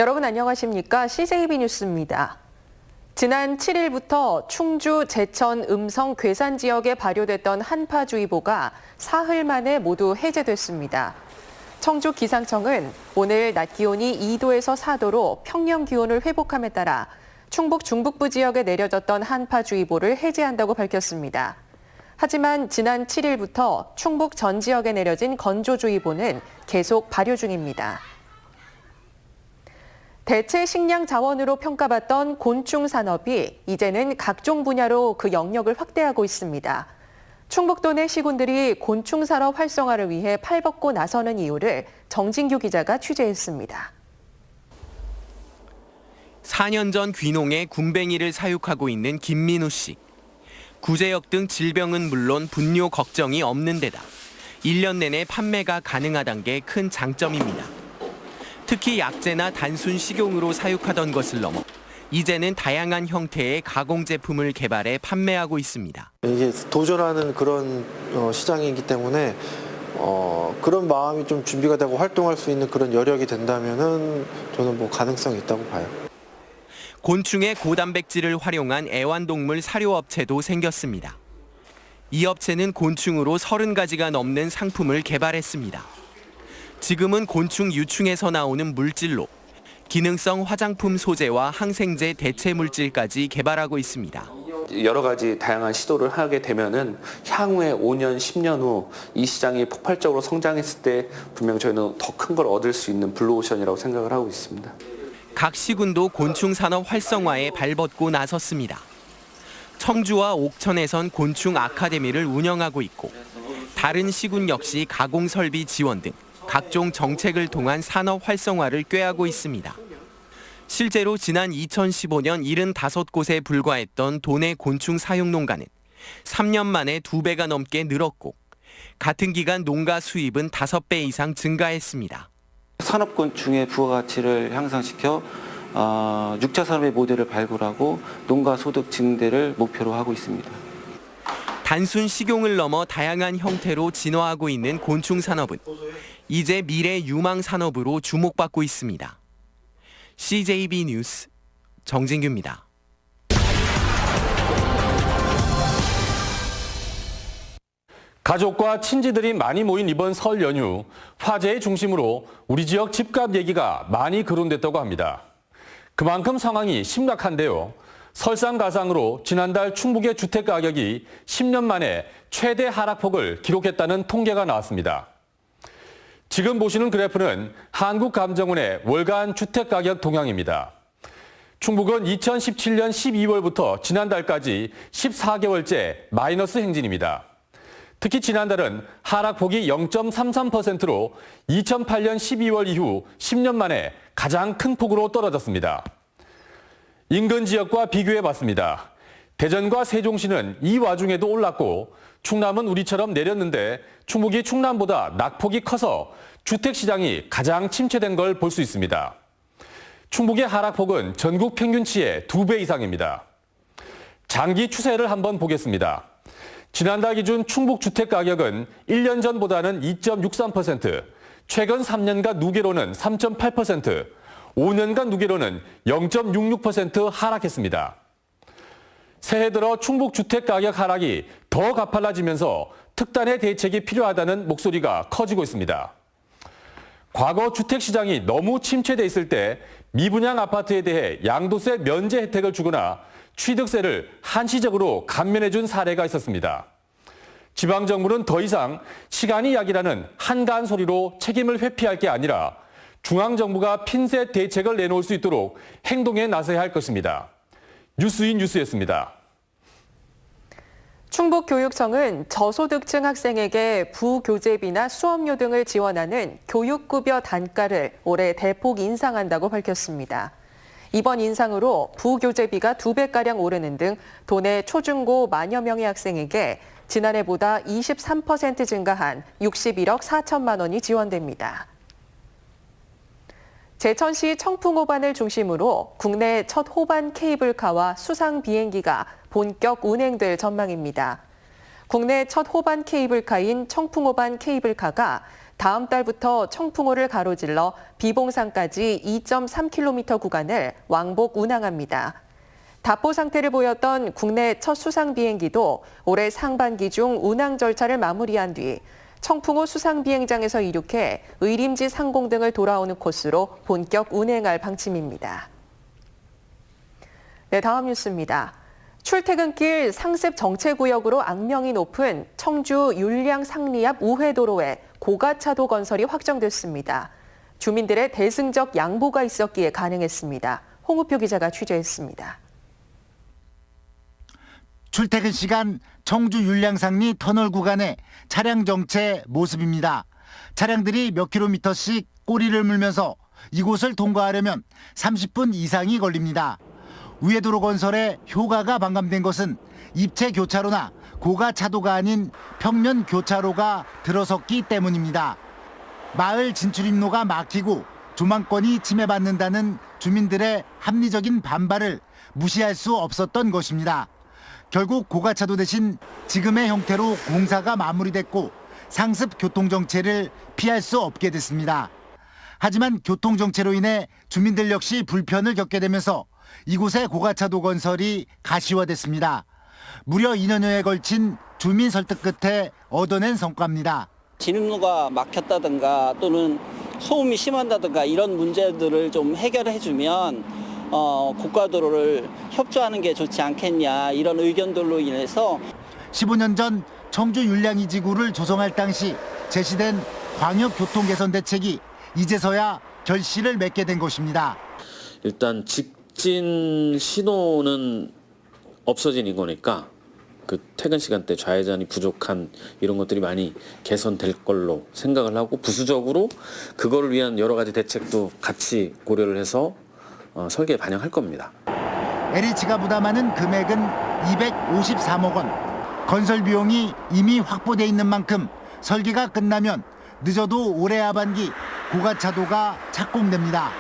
여러분 안녕하십니까? CJB 뉴스입니다. 지난 7일부터 충주, 제천, 음성, 괴산 지역에 발효됐던 한파주의보가 사흘 만에 모두 해제됐습니다. 청주 기상청은 오늘 낮 기온이 2도에서 4도로 평년 기온을 회복함에 따라 충북 중북부 지역에 내려졌던 한파주의보를 해제한다고 밝혔습니다. 하지만 지난 7일부터 충북 전 지역에 내려진 건조주의보는 계속 발효 중입니다. 대체 식량 자원으로 평가받던 곤충 산업이 이제는 각종 분야로 그 영역을 확대하고 있습니다. 충북도 내 시군들이 곤충 산업 활성화를 위해 팔벗고 나서는 이유를 정진규 기자가 취재했습니다. 4년 전 귀농에 굼벵이를 사육하고 있는 김민우 씨. 구제역 등 질병은 물론 분뇨 걱정이 없는 데다 1년 내내 판매가 가능하다는 게 큰 장점입니다. 특히 약재나 단순 식용으로 사육하던 것을 넘어 이제는 다양한 형태의 가공 제품을 개발해 판매하고 있습니다. 이게 도전하는 그런 시장이기 때문에 그런 마음이 좀 준비가 되고 활동할 수 있는 그런 여력이 된다면은 저는 가능성이 있다고 봐요. 곤충의 고단백질을 활용한 애완동물 사료업체도 생겼습니다. 이 업체는 곤충으로 30가지가 넘는 상품을 개발했습니다. 지금은 곤충 유충에서 나오는 물질로 기능성 화장품 소재와 항생제 대체 물질까지 개발하고 있습니다. 여러 가지 다양한 시도를 하게 되면은 향후에 5년, 10년 후 이 시장이 폭발적으로 성장했을 때 분명 저희는 더 큰 걸 얻을 수 있는 블루오션이라고 생각을 하고 있습니다. 각 시군도 곤충 산업 활성화에 발벗고 나섰습니다. 청주와 옥천에선 곤충 아카데미를 운영하고 있고 다른 시군 역시 가공 설비 지원 등 각종 정책을 통한 산업 활성화를 꾀하고 있습니다. 실제로 지난 2015년 75곳에 불과했던 도내 곤충 사육 농가는 3년 만에 2배가 넘게 늘었고 같은 기간 농가 수입은 5배 이상 증가했습니다. 산업곤충의 부가가치를 향상시켜 6차 산업의 모델을 발굴하고 농가 소득 증대를 목표로 하고 있습니다. 단순 식용을 넘어 다양한 형태로 진화하고 있는 곤충 산업은 이제 미래 유망 산업으로 주목받고 있습니다. CJB 뉴스 정진규입니다. 가족과 친지들이 많이 모인 이번 설 연휴, 화제의 중심으로 우리 지역 집값 얘기가 많이 거론됐다고 합니다. 그만큼 상황이 심각한데요. 설상가상으로 지난달 충북의 주택 가격이 10년 만에 최대 하락폭을 기록했다는 통계가 나왔습니다. 지금 보시는 그래프는 한국감정원의 월간 주택가격 동향입니다. 충북은 2017년 12월부터 지난달까지 14개월째 마이너스 행진입니다. 특히 지난달은 하락폭이 0.33%로 2008년 12월 이후 10년 만에 가장 큰 폭으로 떨어졌습니다. 인근 지역과 비교해봤습니다. 대전과 세종시는 이 와중에도 올랐고 충남은 우리처럼 내렸는데 충북이 충남보다 낙폭이 커서 주택시장이 가장 침체된 걸 볼 수 있습니다. 충북의 하락폭은 전국 평균치의 2배 이상입니다. 장기 추세를 한번 보겠습니다. 지난달 기준 충북 주택가격은 1년 전보다는 2.63%, 최근 3년간 누계로는 3.8%, 5년간 누계로는 0.66% 하락했습니다. 새해 들어 충북 주택가격 하락이 더 가팔라지면서 특단의 대책이 필요하다는 목소리가 커지고 있습니다. 과거 주택시장이 너무 침체돼 있을 때 미분양 아파트에 대해 양도세 면제 혜택을 주거나 취득세를 한시적으로 감면해준 사례가 있었습니다. 지방정부는 더 이상 시간이 약이라는 한가한 소리로 책임을 회피할 게 아니라 중앙정부가 핀셋 대책을 내놓을 수 있도록 행동에 나서야 할 것입니다. 뉴스인 뉴스였습니다. 충북교육청은 저소득층 학생에게 부교재비나 수업료 등을 지원하는 교육급여 단가를 올해 대폭 인상한다고 밝혔습니다. 이번 인상으로 부교재비가 2배가량 오르는 등 도내 초중고 만여 명의 학생에게 지난해보다 23% 증가한 61억 4천만 원이 지원됩니다. 제천시 청풍호반을 중심으로 국내 첫 호반 케이블카와 수상 비행기가 본격 운행될 전망입니다. 국내 첫 호반 케이블카인 청풍호반 케이블카가 다음 달부터 청풍호를 가로질러 비봉산까지 2.3km 구간을 왕복 운항합니다. 답보 상태를 보였던 국내 첫 수상 비행기도 올해 상반기 중 운항 절차를 마무리한 뒤 청풍호 수상 비행장에서 이륙해 의림지 상공 등을 돌아오는 코스로 본격 운행할 방침입니다. 네, 다음 뉴스입니다. 출퇴근길 상습 정체구역으로 악명이 높은 청주 율량 상리 앞 우회도로에 고가차도 건설이 확정됐습니다. 주민들의 대승적 양보가 있었기에 가능했습니다. 홍우표 기자가 취재했습니다. 출퇴근 시간 청주 율량상리 터널 구간의 차량 정체 모습입니다. 차량들이 몇 킬로미터씩 꼬리를 물면서 이곳을 통과하려면 30분 이상이 걸립니다. 우회도로 건설의 효과가 반감된 것은 입체 교차로나 고가 차도가 아닌 평면 교차로가 들어섰기 때문입니다. 마을 진출입로가 막히고 조망권이 침해받는다는 주민들의 합리적인 반발을 무시할 수 없었던 것입니다. 결국 고가차도 대신 지금의 형태로 공사가 마무리됐고 상습 교통정체를 피할 수 없게 됐습니다. 하지만 교통정체로 인해 주민들 역시 불편을 겪게 되면서 이곳의 고가차도 건설이 가시화됐습니다. 무려 2년여에 걸친 주민 설득 끝에 얻어낸 성과입니다. 진입로가 막혔다든가 또는 소음이 심한다든가 이런 문제들을 좀 해결해주면 고가도로를 협조하는 게 좋지 않겠냐 이런 의견들로 인해서 15년 전 청주 율량이 지구를 조성할 당시 제시된 광역교통개선 대책이 이제서야 결실을 맺게 된 것입니다. 일단 직진 신호는 없어진 거니까 그 퇴근 시간대 좌회전이 부족한 이런 것들이 많이 개선될 걸로 생각을 하고 부수적으로 그걸 위한 여러 가지 대책도 같이 고려를 해서 설계에 반영할 겁니다. LH가 부담하는 금액은 253억 원. 건설 비용이 이미 확보돼 있는 만큼 설계가 끝나면 늦어도 올해 하반기 고가차도가 착공됩니다.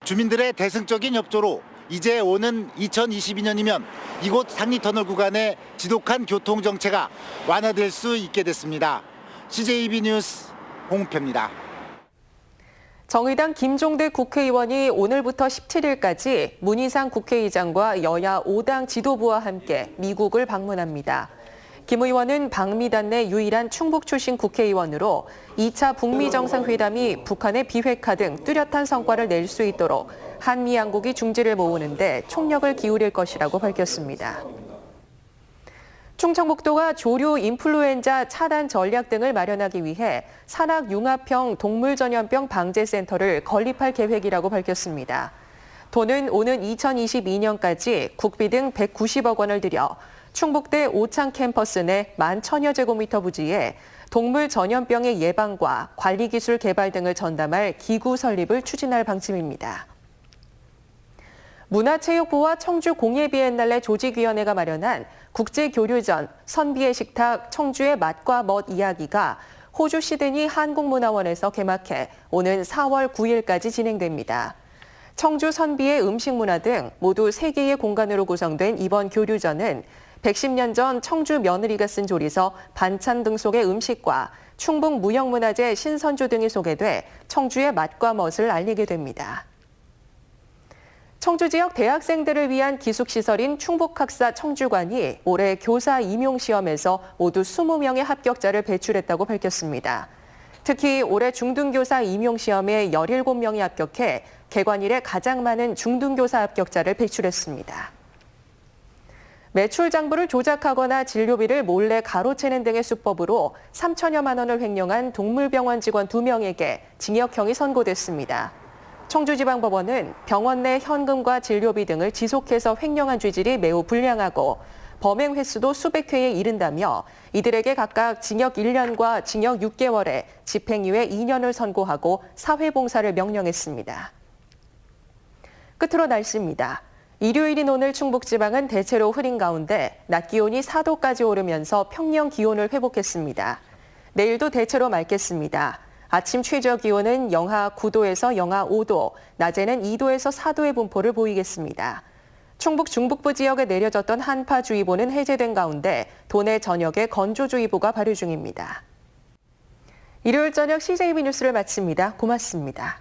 주민들의 대승적인 협조로 이제 오는 2022년이면 이곳 상리터널 구간의 지독한 교통정체가 완화될 수 있게 됐습니다. CJB 뉴스 홍우표입니다. 정의당 김종대 국회의원이 오늘부터 17일까지 문희상 국회의장과 여야 5당 지도부와 함께 미국을 방문합니다. 김 의원은 방미단 내 유일한 충북 출신 국회의원으로 2차 북미 정상회담이 북한의 비핵화 등 뚜렷한 성과를 낼 수 있도록 한미 양국이 중지를 모으는데 총력을 기울일 것이라고 밝혔습니다. 충청북도가 조류 인플루엔자 차단 전략 등을 마련하기 위해 산악융합형 동물전염병 방제센터를 건립할 계획이라고 밝혔습니다. 도는 오는 2022년까지 국비 등 190억 원을 들여 충북대 오창 캠퍼스 내 11,000여 제곱미터 부지에 동물 전염병의 예방과 관리 기술 개발 등을 전담할 기구 설립을 추진할 방침입니다. 문화체육부와 청주 공예비엔날레 조직위원회가 마련한 국제교류전 선비의 식탁 청주의 맛과 멋 이야기가 호주 시드니 한국문화원에서 개막해 오는 4월 9일까지 진행됩니다. 청주 선비의 음식 문화 등 모두 3개의 공간으로 구성된 이번 교류전은 110년 전 청주 며느리가 쓴 조리서 반찬 등 속의 음식과 충북 무형문화재 신선주 등이 소개돼 청주의 맛과 멋을 알리게 됩니다. 청주 지역 대학생들을 위한 기숙시설인 충북학사 청주관이 올해 교사 임용시험에서 모두 20명의 합격자를 배출했다고 밝혔습니다. 특히 올해 중등교사 임용시험에 17명이 합격해 개관 이래 가장 많은 중등교사 합격자를 배출했습니다. 매출 장부를 조작하거나 진료비를 몰래 가로채는 등의 수법으로 3천여만 원을 횡령한 동물병원 직원 2명에게 징역형이 선고됐습니다. 청주지방법원은 병원 내 현금과 진료비 등을 지속해서 횡령한 죄질이 매우 불량하고 범행 횟수도 수백 회에 이른다며 이들에게 각각 징역 1년과 징역 6개월에 집행유예 2년을 선고하고 사회봉사를 명령했습니다. 끝으로 날씨입니다. 일요일인 오늘 충북지방은 대체로 흐린 가운데 낮 기온이 4도까지 오르면서 평년 기온을 회복했습니다. 내일도 대체로 맑겠습니다. 아침 최저 기온은 영하 9도에서 영하 5도, 낮에는 2도에서 4도의 분포를 보이겠습니다. 충북 중북부 지역에 내려졌던 한파주의보는 해제된 가운데 도내 전역에 건조주의보가 발효 중입니다. 일요일 저녁 CJB 뉴스를 마칩니다. 고맙습니다.